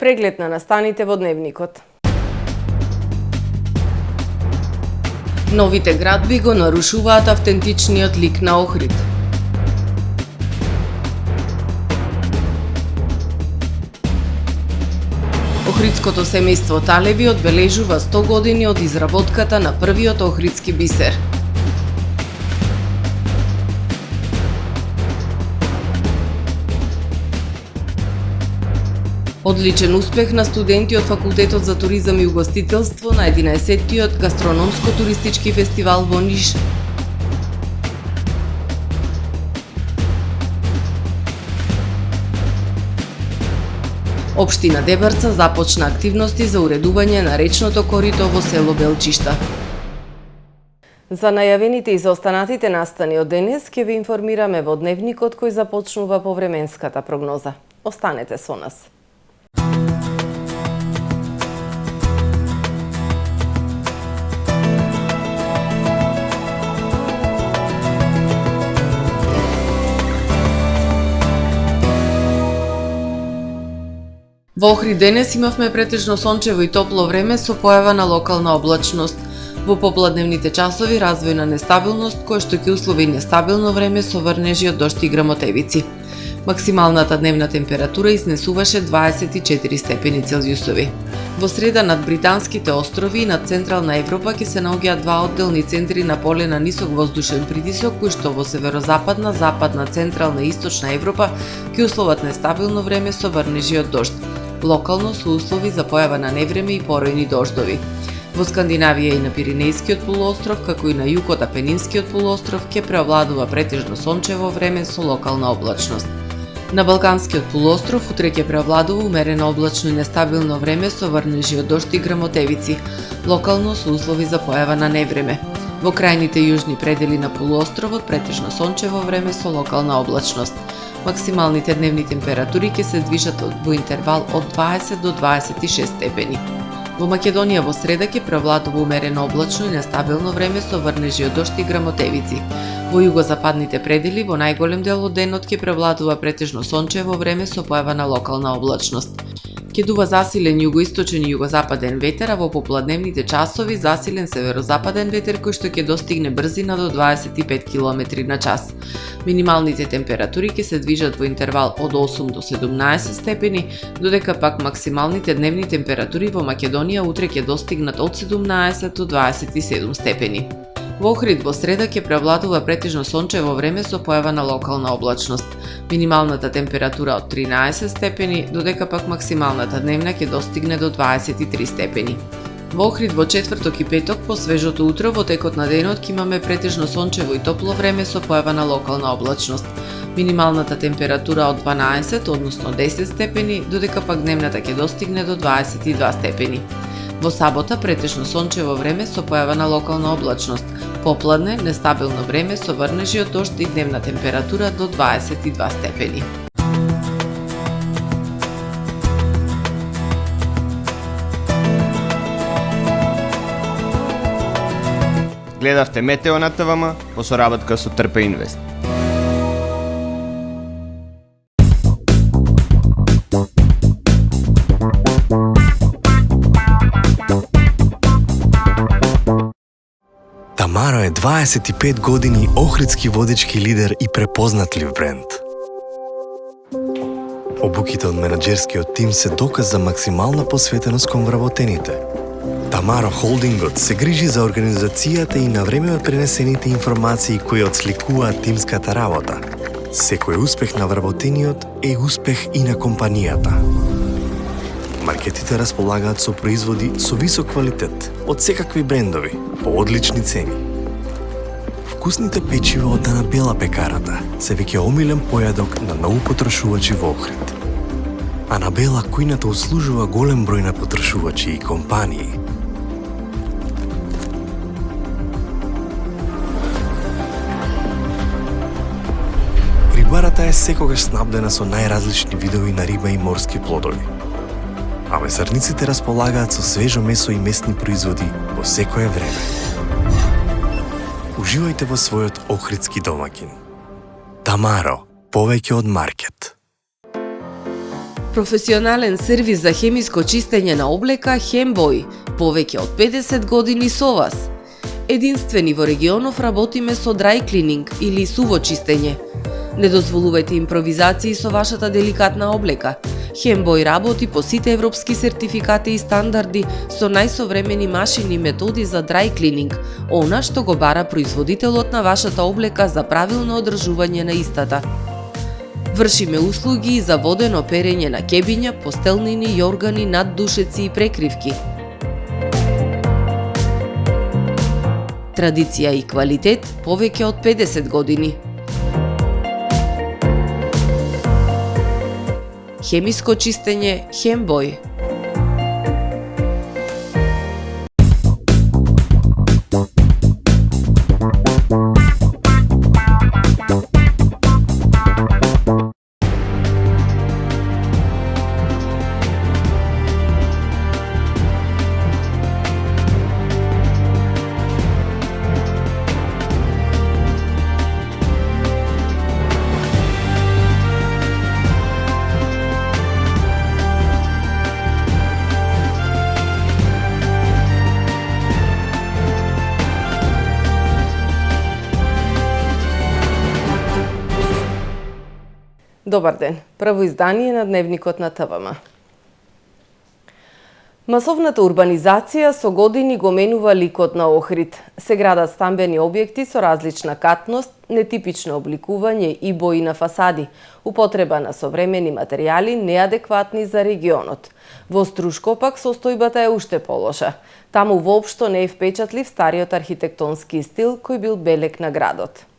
Преглед на настаните во дневникот. Новите градби го нарушуваат автентичниот лик на Охрид. Охридското семејство Талеви одбележува 100 години од изработката на првиот охридски бисер. Одличен успех на студенти од Факултетот за туризам и угостителство на 11-тиот гастрономско-туристички фестивал во Ниш. Општина Дебарца започна активности за уредување на речното корито во село Белчишта. За најавените и за останатите настани од денес ќе ви информираме во дневникот кој започнува по временската прогноза. Останете со нас. Во Охрид денес имавме претежно сончево и топло време со појава на локална облачност. Во попладневните часови развој на нестабилност, кој што ќе услови нестабилно време со врнежи од дожд и грмотевици. Максималната дневна температура изнесуваше 24 степени Целзиусови. Во среда над Британските острови и над Централна Европа ќе се наоѓаат два одделни центри на поле на нисок воздушен притисок, кои што во северозападна, западна, централна и источна Европа ќе условат нестабилно време со врнежи од дожд. Локално со услови за појава на невреме и поројни дождови. Во Скандинавија и на Пиринејскиот полуостров, како и на југот Апенинскиот полуостров, ќе преовладува претежно сончево време со локална облачност. На Балканскиот полуостров утре ќе преовладува умерено облачно и нестабилно време со врнежи од дожд и грмотевици, локално со услови за појава на невреме. Во крајните јужни предели на полуостровот претежно сончево време со локална облачност. Максималните дневни температури ќе се движат во интервал од 20 до 26 степени. Во Македонија во среда ќе преовладува умерено облачно и нестабилно време со врнежи од дожд и грмотевици. Во југозападните предели во најголем дел од денот ќе преовладува претежно сончево време со појава на локална облачност. Ќе дува засилен југоисточен и југозападен ветер, а во попладневните часови засилен северозападен ветер кој што ќе достигне брзина до 25 км на час. Минималните температури ќе се движат во интервал од 8 до 17 степени, додека пак максималните дневни температури во Македонија утре ќе достигнат од 17 до 27 степени. Во Охрид во среда ќе преовладува претежно сончево време со појава на локална облачност. Минималната температура од 13 степени, додека пак максималната дневна ќе достигне до 23 степени. Во Охрид во четврток и петок по свежото утро во текот на денот ќе имаме претежно сончево и топло време со појава на локална облачност. Минималната температура од 12, односно 10 степени, додека пак дневната ќе достигне до 22 степени. Во сабота претежно сончево време со појава на локална облачност. Попладне, нестабилно време со врнежи од дожд и дневна температура до 22 степени. Гледавте Метео на ТВМ по соработка со Трпе Инвест. Тамаро е 25 години охридски водечки лидер и препознатлив бренд. Обуките од менаџерскиот тим се доказ за максимална посветеност кон вработените. Тамаро Холдингот се грижи за организацијата и на време пренесените информации кои отсликуваат тимската работа. Секој успех на вработениот е успех и на компанијата. Маркетите располагаат со производи со висок квалитет од секакви брендови по одлични цени. Вкусните печива од Дана Бела пекарата се веќе омилен појадок на многу потрошувачи во Охрид. Анабела кујната услужува голем број на потрошувачи и компании. Рибарата е секогаш снабдена со најразлични видови на риба и морски плодови. А месарниците располагаат со свежо месо и местни производи во секое време. Уживајте во својот охридски домаќин. Тамаро, повеќе од маркет. Професионален сервис за хемиско чистење на облека Хембој, повеќе од 50 години со вас. Единствени во регионов работиме со dry cleaning или суво чистење. Не дозволувајте импровизации со вашата деликатна облека. Хембој работи по сите европски сертификати и стандарди со најсовремени машини и методи за dry cleaning, она што го бара производителот на вашата облека за правилно одржување на истата. Вршиме услуги и за водено перење на кебиња, постелнини, јоргани, наддушеци и прекривки. Традиција и квалитет повеќе од 50 години. Хемиско чистење Хембој. Добар ден. Прво издание на Дневникот на ТВМ. Масовната урбанизација со години го менува ликот на Охрид. Се градат стамбени објекти со различна катност, нетипично обликување и бои на фасади, употреба на современи материјали неадекватни за регионот. Во Струшко пак состојбата е уште полоша. Таму воопшто не е впечатлив стариот архитектонски стил кој бил белег на градот.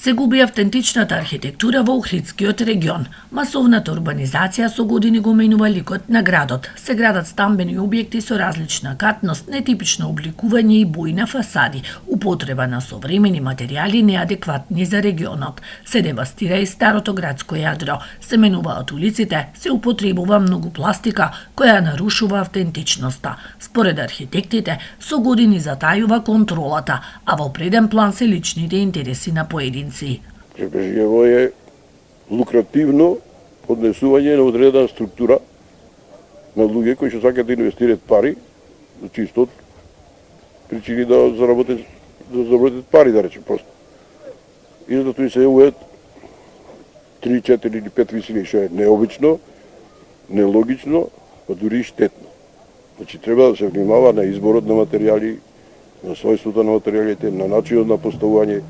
Се губи автентичната архитектура во Охридскиот регион. Масовната урбанизација со години го менува ликот на градот. Се градат стамбени објекти со различна катност, нетипично обликување и бои на фасади, употреба на современи материјали неадекватни за регионот. Се девастира и старото градско јадро. Се менуваат улиците, се употребува многу пластика која нарушува автентичноста. Според архитектите, со години затајува контролата, а во преден план се личните интереси на поединци. Пребрежјево е лукративно поднесување на одредена структура на луѓе кои што сакаат да инвестират пари, за чисто причини да заработат пари, да речем просто. И затоа се уведат 3, 4 или 5 висини, што е необично, нелогично, па дури и штетно. Значи треба да се внимава на изборот на материјали, на својството на материјалите, на начинот на поставување,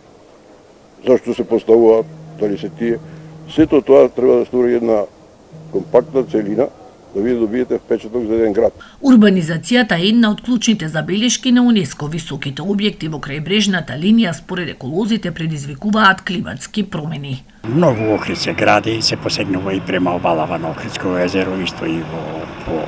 зашто се поставуваат, дали се тие. Сето тоа треба да стори една компактна целина, да ви добиете впечаток за еден град. Урбанизацијата е една од клучните забелешки на УНЕСКО. Високите објекти во крајбрежната линија според еколозите предизвикуваат климатски промени. Многу Охрид се гради и се посегнува и према обалава на Охридско езеро, исто и по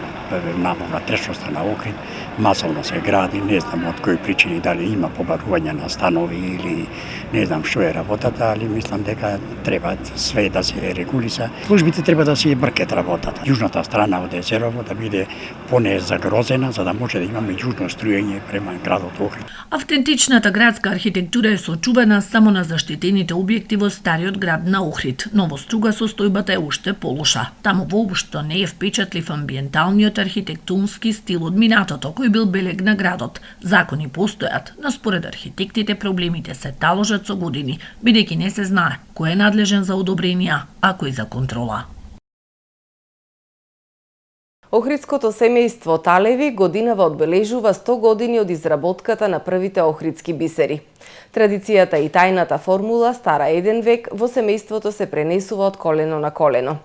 намова трешноста на Охрид. Масовно се гради, не знам од кои причини, дали има побарување на станови или не знам што е работата, али мислам дека треба све да се регулиса. Службите треба да си бркет работата. Јужната страна од езерово да биде поне загрозена, за да може да имаме јужно струјење према градот Охрид. Автентичната градска архитектура е сочувана само на заштитените објекти во стариот град на Охрид, но во Струга состојбата е уште полоша. Таму воопшто не е впечатлив амбиенталниот архитектонски стил од минатото, кој бил белег на градот. Закони постојат, но според архитектите проблемите се таложат со години, бидејќи не се знае кој е надлежен за одобренија, а кој за контрола. Охридското семејство Талеви годинава одбележува 100 години од изработката на првите охридски бисери. Традицијата и тајната формула, стара еден век, во семејството се пренесува од колено на колено.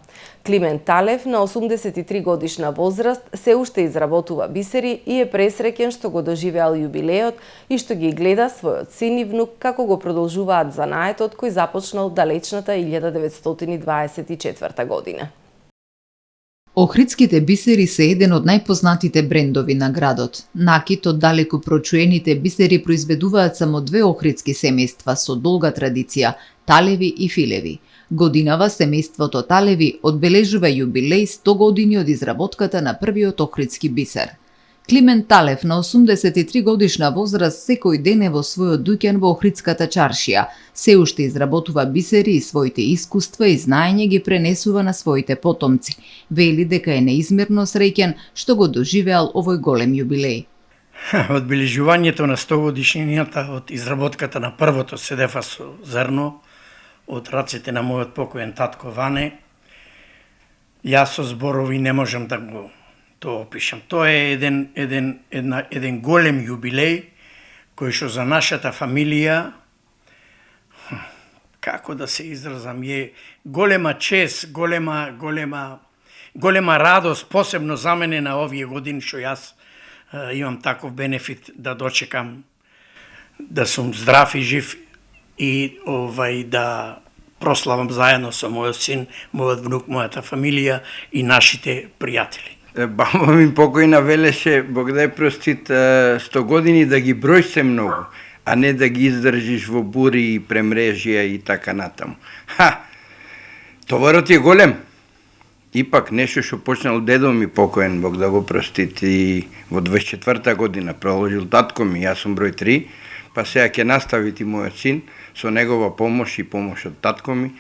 Климент Талев, на 83 годишна возраст, се уште изработува бисери и е пресреќен што го доживеал јубилеот и што ги гледа својот син и внук како го продолжуваат занаетот кој започнал далечната 1924 година. Охридските бисери се еден од најпознатите брендови на градот. Накид од далеку прочуените бисери произведуваат само две охридски семејства со долга традиција – Талеви и Филеви. Годинава семејството Талеви одбележува јубилеј 100 години од изработката на првиот охридски бисер. Климент Талев на 83 годишна возраст секој ден е во својот дуќан во Охридската чаршија. Се уште изработува бисери и своите искуства и знаење ги пренесува на своите потомци. Вели дека е неизмерно среќен што го доживеал овој голем јубилеј. Одбележувањето на 100 годишнината од изработката на првото седефа со зрно од рацете на мојот покоен татко Ване, јас со зборови не можам да го опишам. Тоа е еден голем јубилеј кој што за нашата фамилија, како да се изразам, е голема чест, голема радост, посебно за мене на овие години што јас имам таков бенефит да дочекам да сум здрав и жив и да прославам заедно со мојот син, мојот внук, мојата фамилија и нашите пријатели. Баба ми покојна велеше, Бог да ја простит, 100 години да ги броиш се многу, а не да ги издржиш во бури и премрежија и така натаму. Товарот е голем. Ипак нешто што почнал дедо ми покоен, Бог да го простит, и во 24-та година проложил татко ми, јас сум број 3, па сега ќе наставити мојот син со негова помош и помош од татко ми,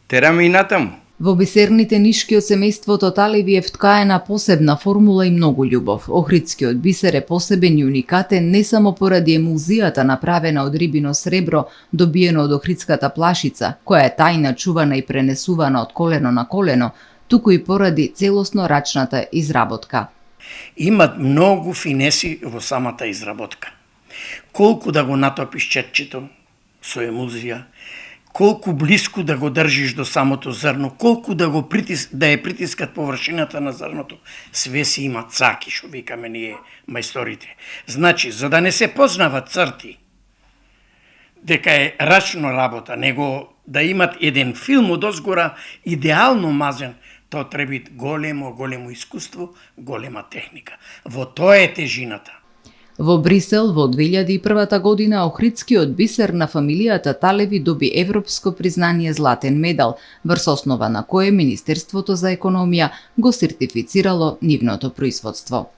тераме и натаму. Во бисерните нишки од семејството Талеви е вткаена посебна формула и многу љубов. Охридскиот бисер е посебен и уникатен не само поради емулзијата направена од рибино сребро, добиено од охридската плашица, која е тајна чувана и пренесувана од колено на колено, туку и поради целосно рачната изработка. Имат многу финеси во самата изработка. Колку да го натопиш четчето со емулзија, колку блиску да го држиш до самото зрно, колку да ја притискат површината на зрното, све си има цаки, што викаме ние мајсторите. Значи, за да не се познават црти дека е рачно работа, него да имат еден филм од озгора идеално мазен, тоа треба големо искуство, голема техника. Во тоа е тежината. Во Брисел во 2001 година охридскиот бисер на фамилијата Талеви доби европско признание златен медал, врз основа на кое Министерството за економија го сертифицирало нивното производство.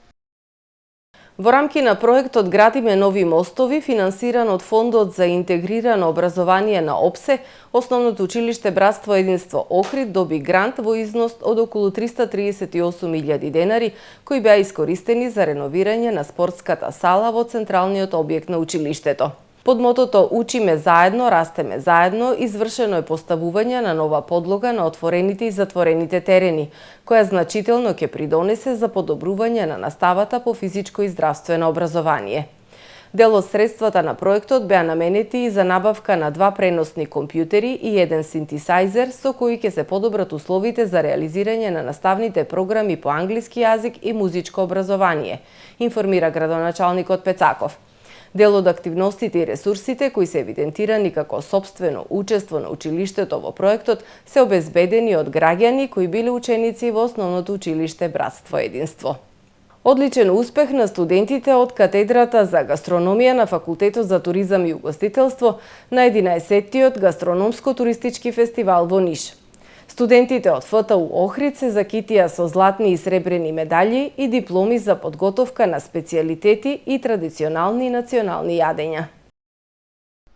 Во рамки на проектот Градиме нови мостови, финансиран од Фондот за интегрирано образование на ОПСЕ, Основното училиште Братство единство Охрид доби грант во износ од околу 338.000 денари, кои беа искористени за реновирање на спортската сала во централниот објект на училиштето. Под мотото Учиме заедно, растеме заедно, извршено е поставување на нова подлога на отворените и затворените терени, која значително ќе придонесе за подобрување на наставата по физичко и здравствено образование. Дел од средствата на проектот беа наменети и за набавка на 2 преносни компјутери и 1 синтесајзер со кои ќе се подобрат условите за реализирање на наставните програми по англиски јазик и музичко образование, информира градоначалникот Пецаков. Дел од активностите и ресурсите кои се евидентирани како сопствено учество на училиштето во проектот се обезбедени од граѓани кои биле ученици во Основното училиште Братство единство. Одличен успех на студентите од катедрата за гастрономија на Факултетот за туризам и угостителство на 11-тиот гастрономско-туристички фестивал во Ниш. Студентите од ФТУ Охрид се закитија со златни и сребрени медаљи и дипломи за подготовка на специјалитети и традиционални национални јадења.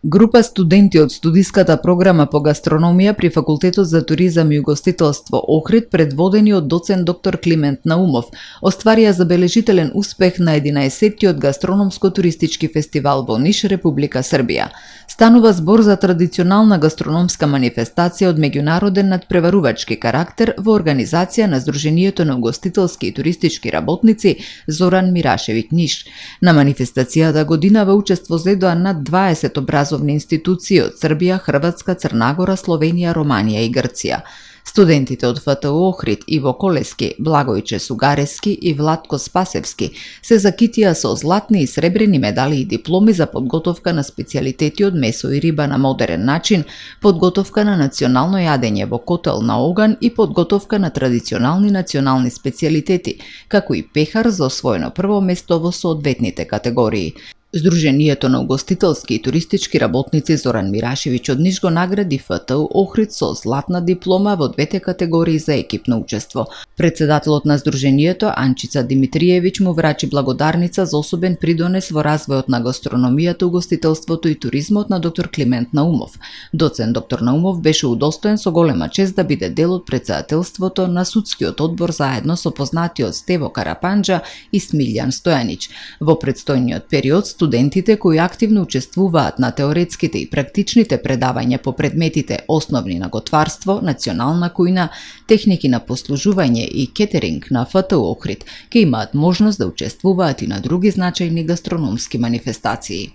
Група студенти од студиската програма по гастрономија при Факултетот за туризам и угостителство Охрид, предводени од доцент доктор Климент Наумов, остварија забележителен успех на 11-тиот гастрономско-туристички фестивал во Ниш, Република Србија. Станува збор за традиционална гастрономска манифестација од меѓународен надпреварувачки карактер во организација на Сдруженијето на угостителски и туристички работници Зоран Мирашевиќ Ниш. На манифестацијата годинава учество зедоа над 20 образовни институции од Србија, Хрватска, Црнагора, Словенија, Романија и Грција. Студентите од ФТУ Охрид Иво Колески, Благојче Сугарески и Владко Спасевски се закитија со златни и сребрени медали и дипломи за подготовка на специјалитети од месо и риба на модерен начин, подготовка на национално јадење во котел на оган и подготовка на традиционални национални специјалитети, како и пехар за освоено прво место во соодветните категории. Сдруженијето на угостителски и туристички работници Зоран Мирашевиќ од Ниш го награди ФТУ Охрид со златна диплома во двете категории за екипно учество. Председателот на Сдруженијето Анчица Димитриевиќ му врачи благодарница за особен придонес во развојот на гастрономијата, угостителството и туризмот на доктор Климент Наумов. Доцент доктор Наумов беше удостоен со голема чест да биде дел од председателството на судскиот одбор заедно со познатиот Стево Карапанџа и Смилјан Стојанич. Во предстојниот период студентите кои активно учествуваат на теоретските и практичните предавања по предметите основни на готварство, национална кујна, техники на послужување и кетеринг на ФТУ Охрид ќе имаат можност да учествуваат и на други значајни гастрономски манифестации.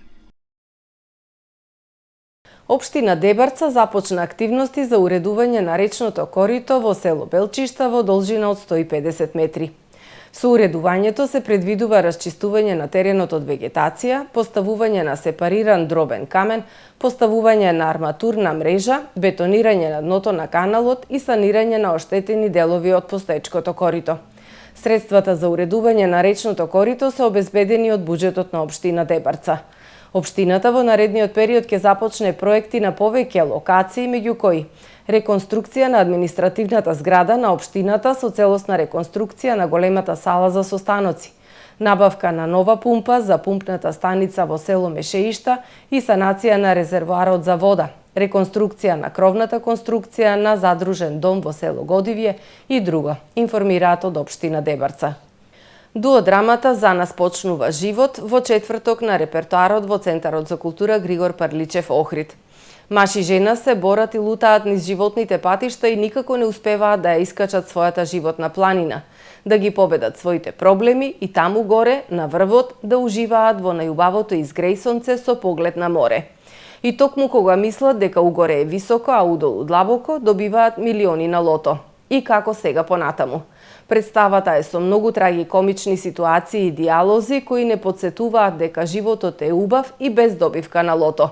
Општина Дебарца започна активности за уредување на речното корито во село Белчишта во должина од 150 метри. Со уредувањето се предвидува расчистување на теренот од вегетација, поставување на сепариран дробен камен, поставување на арматурна мрежа, бетонирање на дното на каналот и санирање на оштетени делови од постоечкото корито. Средствата за уредување на речното корито се обезбедени од буџетот на општина Дебарца. Општината во наредниот период ќе започне проекти на повеќе локации, меѓу кои реконструкција на административната зграда на општината со целосна реконструкција на големата сала за состаноци, набавка на нова пумпа за пумпната станица во село Мешеишта и санација на резервоарот за вода, реконструкција на кровната конструкција на задружен дом во село Годивје и друго, информираат од општина Дебарца. Дуодрамата "За нас почнува живот" во четврток на репертоарот во Центарот за култура Григор Парличев Охрид. Маж и жена се борат и лутаат низ животните патишта и никако не успеваат да ја искачат својата животна планина, да ги победат своите проблеми и таму горе, на врвот, да уживаат во најубавото изгрејсонце со поглед на море. И токму кога мислат дека угоре е високо, а удолу длабоко, добиваат милиони на лото. И како сега понатаму. Представата е со многу трагикомични ситуации и диалози кои не подсетуваат дека животот е убав и без добивка на лото.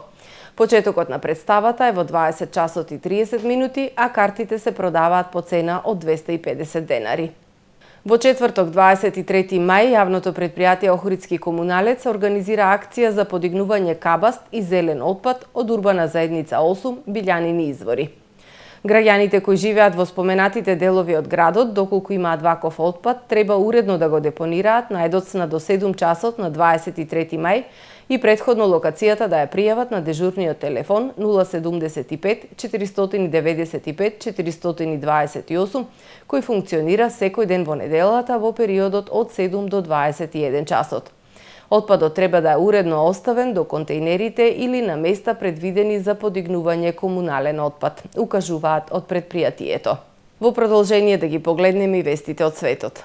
Почетокот на представата е во 20 часот и 30 минути, а картите се продаваат по цена од 250 денари. Во четврток 23 мај, јавното предпријатие Охридски комуналец организира акција за подигнување кабаст и зелен отпад од урбана заедница 8 Билјанини извори. Граѓаните кои живеат во споменатите делови од градот, доколку имаат ваков отпад, треба уредно да го депонираат најдоцна до 7 часот на 23 мај и предходно локацијата да ја пријават на дежурниот телефон 075 495 428, кој функционира секој ден во неделата во периодот од 7 до 21 часот. Отпадот треба да е уредно оставен до контејнерите или на места предвидени за подигнување комунален отпад, укажуваат од предпријатието. Во продолжение да ги погледнеме и вестите од светот.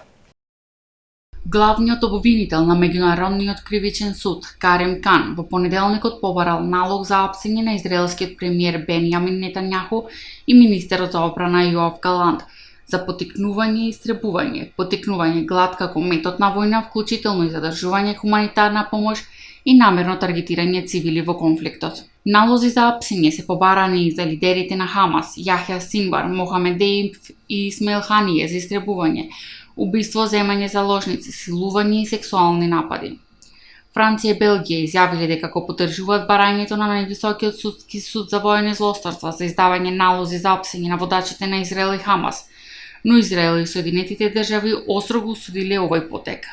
Главниот обвинител на Меѓународниот кривичен суд, Карем Кан, во понеделникот побарал налог за апсење на израелскиот премиер Бенјамин Нетањаху и министерот за одбрана Јоав Галант за потикнување и истребување, потикнување глад како метод на војна, вклучително и задржување хуманитарна помош и намерно таргетирање цивили во конфликтот. Налози за апсење се побарани и за лидерите на Хамас, Јахја Синвар, Мохамед Дејиб и Исмаил Ханија за истребување, убиство, земање заложници, силување и сексуални напади. Франција и Белгија изјавиле дека го поддржуваат барањето на највисокиот судски суд за воени злосторства за издавање налози за апсење на водачите на Израел и Хамас, но Израел и Соединетите држави остро го осудиле овој потек.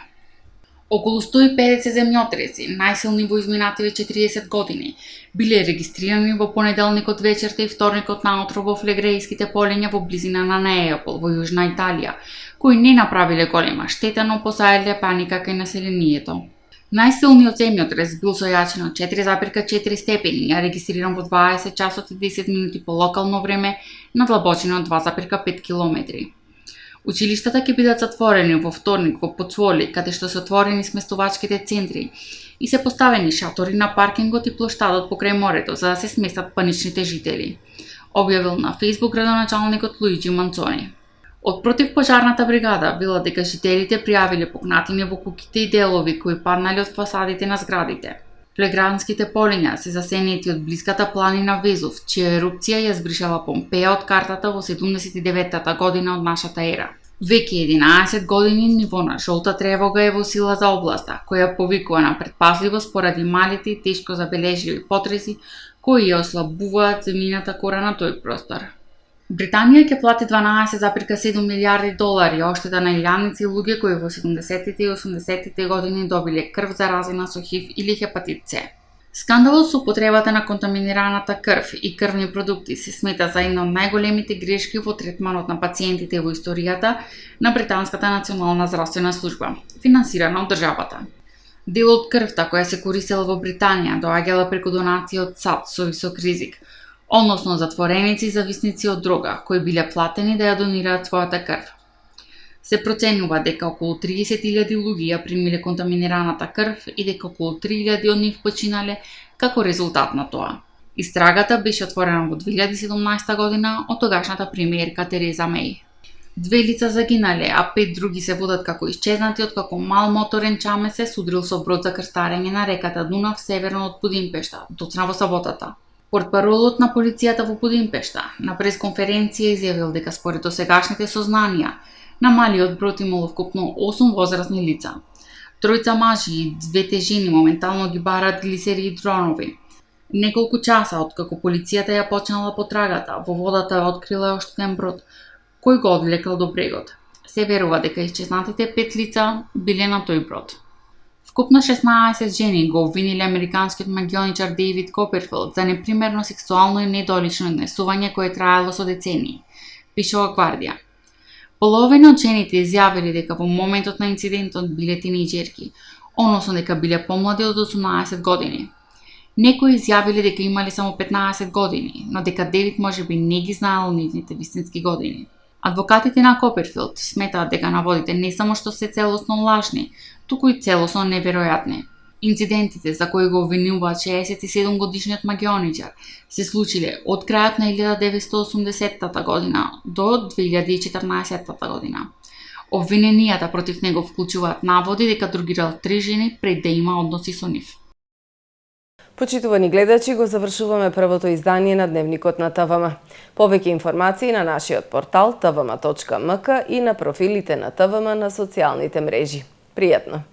Околу 150 земјотреси, најсилни во изминативе 40 години, биле регистрирани во понеделникот вечерта и вторникот наутро во флегрејските полиња во близина на Неапол во Јужна Италија, кои не направиле голема штета, но посаеле паника кај населението. Најсилниот земјотрес бил со јачина 4,4 степени, а регистриран во 20 часот и 10 минути по локално време на длабочина од 2,5 километри. Училиштата ќе бидат затворени во вторник во Поцволи, каде што се отворени сместувачките центри и се поставени шатори на паркингот и плоштадот покрај морето за да се сместат паничните жители, објавил на Facebook градоначалникот Луиджи Манцони. Од противпожарната бригада вела дека жителите пријавиле пукнатини во куќите и делови кои паднале од фасадите на зградите. Флегранските полиња се засенети од блиската планина Везув, чија ерупција ја збришала Помпеја од картата во 79-та година од нашата ера. Веќе 11 години ниво на жолта тревога е во сила за областа, која повикува на предпазливост поради малите и тешко забележливи потреси кои ја ослабуваат земјината кора на тој простор. Британија ќе плати 12,7 милиарди долари оштета на илјадници луѓе кои во 70-тите и 80-тите години добиле крв заразена со ХИВ или хепатит С. Скандалот со употребата на контаминираната крв и крвни продукти се смета за една од најголемите грешки во третманот на пациентите во историјата на Британската национална здравствена служба, финансирана од државата. Дел од крвта која се користела во Британија доаѓала преку донации од САД со висок ризик, односно затвореници и зависници од дрога, кои биле платени да ја донираат својата крв. Се проценува дека околу 30.000 луѓе ја примиле контаминираната крв и дека околу 3.000 од нив починале како резултат на тоа. Истрагата беше отворена во 2017 година од тогашната премиерка Тереза Меј. 2 лица загинале, а 5 други се водат како исчезнати откако мал моторен чаме се судрил со брод за крстарење на реката Дунав северно од Будимпешта, точно во саботата. Портпаролот на полицијата во Будимпешта на пресконференција изјавил дека според досегашните сознанија на малиот брод имало вкупно 8 возрастни лица. 3 мажи и 2 жени моментално ги бараат глисери и дронови. Неколку часа откако полицијата ја почнала потрагата, во водата ја открила оштетен брод, кој го одвлекал до брегот. Се верува дека исчезнатите 5 лица биле на тој брод. Вкупно 16 жени го обвиниле американскиот магионичар Дейвид Коперфилд за непримерно сексуално и недолично однесување кое траело со децении, пишува Гвардија. Половина од жените изјавиле дека во моментот на инцидентот биле тинејџерки, односно дека биле помлади од 18 години. Некои изјавиле дека имале само 15 години, но дека Дейвид можеби не ги знаел нивните вистински години. Адвокатите на Коперфилд сметаат дека наводите не само што се целосно лажни, туку и целосно неверојатни. Инцидентите за кои го обвинуваат 67 годишниот магионичар се случиле од крајот на 1980 година до 2014 година. Обвиненијата против него вклучуваат наводи дека другирал 3 жени пред да има односи со нив. Почитувани гледачи, го завршуваме првото издание на Дневникот на ТВМ. Повеќе информации на нашиот портал tvm.mk и на профилите на ТВМ на социјалните мрежи. Пријатно!